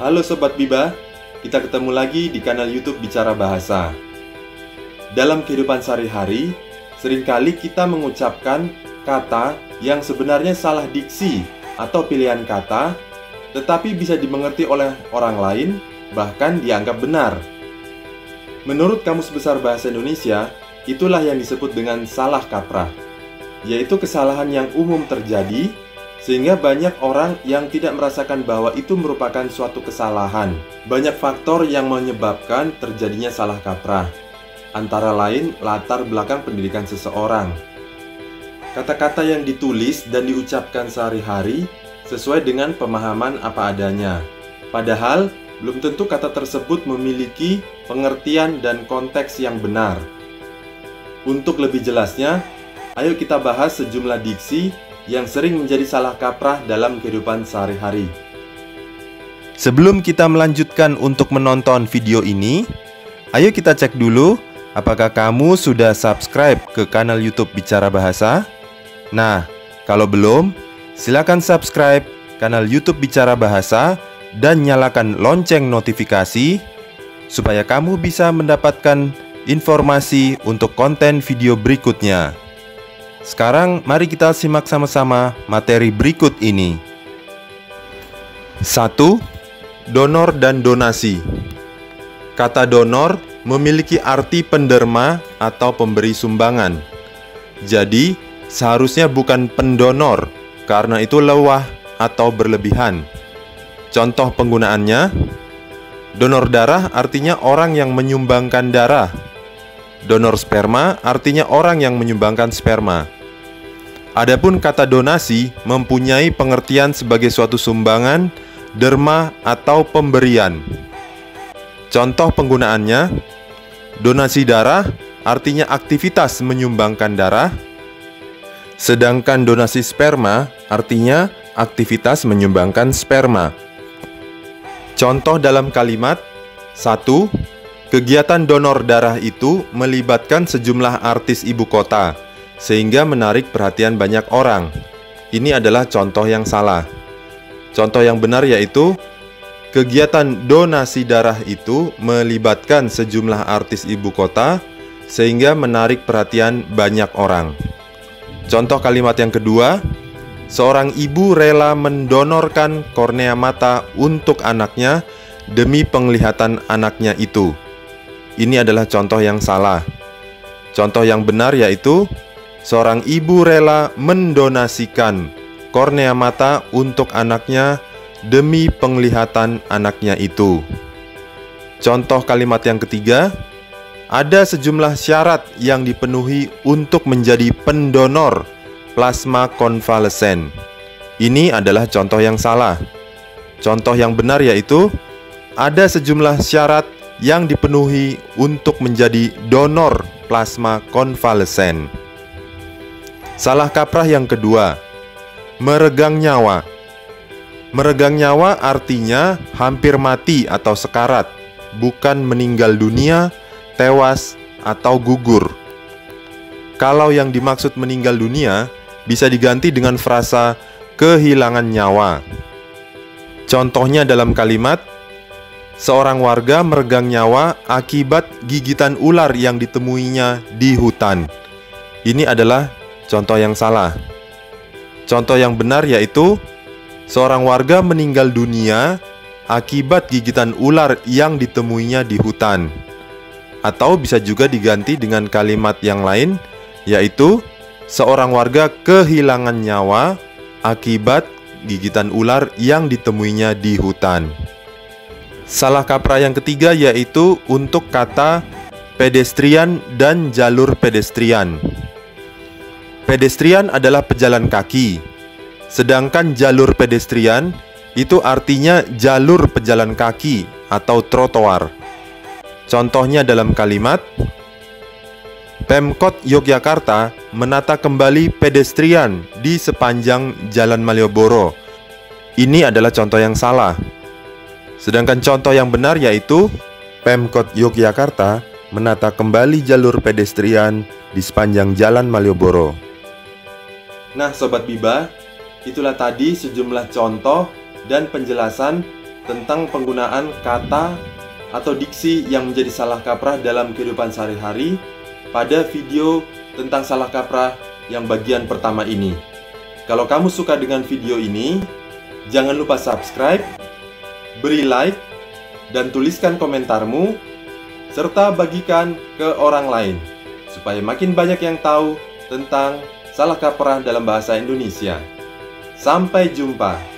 Halo Sobat Biba, kita ketemu lagi di kanal YouTube Bicara Bahasa. Dalam kehidupan sehari-hari, seringkali kita mengucapkan kata yang sebenarnya salah diksi atau pilihan kata, tetapi bisa dimengerti oleh orang lain, bahkan dianggap benar. Menurut Kamus Besar Bahasa Indonesia, itulah yang disebut dengan salah kaprah, yaitu kesalahan yang umum terjadi sehingga banyak orang yang tidak merasakan bahwa itu merupakan suatu kesalahan. Banyak faktor yang menyebabkan terjadinya salah kaprah, antara lain latar belakang pendidikan seseorang. Kata-kata yang ditulis dan diucapkan sehari-hari sesuai dengan pemahaman apa adanya. Padahal, belum tentu kata tersebut memiliki pengertian dan konteks yang benar. Untuk lebih jelasnya, ayo kita bahas sejumlah diksi yang sering menjadi salah kaprah dalam kehidupan sehari-hari. Sebelum kita melanjutkan untuk menonton video ini, ayo kita cek dulu apakah kamu sudah subscribe ke kanal YouTube Bicara Bahasa. Nah, kalau belum, silakan subscribe kanal YouTube Bicara Bahasa dan nyalakan lonceng notifikasi supaya kamu bisa mendapatkan informasi untuk konten video berikutnya. Sekarang mari kita simak sama-sama materi berikut ini. 1. Donor dan donasi. Kata donor memiliki arti penderma atau pemberi sumbangan. Jadi, seharusnya bukan pendonor, karena itu lewah atau berlebihan. Contoh penggunaannya, donor darah artinya orang yang menyumbangkan darah. Donor sperma artinya orang yang menyumbangkan sperma. Adapun kata donasi mempunyai pengertian sebagai suatu sumbangan, derma, atau pemberian. Contoh penggunaannya, donasi darah artinya aktivitas menyumbangkan darah, sedangkan donasi sperma artinya aktivitas menyumbangkan sperma. Contoh dalam kalimat, 1. Kegiatan donor darah itu melibatkan sejumlah artis ibu kota, sehingga menarik perhatian banyak orang. Ini adalah contoh yang salah. Contoh yang benar yaitu, kegiatan donasi darah itu melibatkan sejumlah artis ibu kota, sehingga menarik perhatian banyak orang. Contoh kalimat yang kedua, seorang ibu rela mendonorkan kornea mata untuk anaknya demi penglihatan anaknya itu. Ini adalah contoh yang salah. Contoh yang benar yaitu, seorang ibu rela mendonasikan kornea mata untuk anaknya demi penglihatan anaknya itu. Contoh kalimat yang ketiga, ada sejumlah syarat yang dipenuhi untuk menjadi pendonor plasma konvalesen. Ini adalah contoh yang salah. Contoh yang benar yaitu, ada sejumlah syarat yang dipenuhi untuk menjadi donor plasma konvalesen. Salah kaprah yang kedua, meregang nyawa. Meregang nyawa artinya hampir mati atau sekarat, bukan meninggal dunia, tewas, atau gugur. Kalau yang dimaksud meninggal dunia, bisa diganti dengan frasa kehilangan nyawa. Contohnya dalam kalimat, seorang warga meregang nyawa akibat gigitan ular yang ditemuinya di hutan. Ini adalah contoh yang salah. Contoh yang benar yaitu, seorang warga meninggal dunia akibat gigitan ular yang ditemuinya di hutan. Atau bisa juga diganti dengan kalimat yang lain, yaitu seorang warga kehilangan nyawa akibat gigitan ular yang ditemuinya di hutan. Salah kaprah yang ketiga yaitu untuk kata pedestrian dan jalur pedestrian. Pedestrian adalah pejalan kaki, sedangkan jalur pedestrian itu artinya jalur pejalan kaki atau trotoar. Contohnya dalam kalimat, Pemkot Yogyakarta menata kembali pedestrian di sepanjang Jalan Malioboro. Ini adalah contoh yang salah. Sedangkan contoh yang benar yaitu, Pemkot Yogyakarta menata kembali jalur pedestrian di sepanjang Jalan Malioboro. Nah Sobat Biba, itulah tadi sejumlah contoh dan penjelasan tentang penggunaan kata atau diksi yang menjadi salah kaprah dalam kehidupan sehari-hari pada video tentang salah kaprah yang bagian pertama ini. Kalau kamu suka dengan video ini, jangan lupa subscribe, beri like, dan tuliskan komentarmu, serta bagikan ke orang lain, supaya makin banyak yang tahu tentang salah kaprah dalam bahasa Indonesia. Sampai jumpa.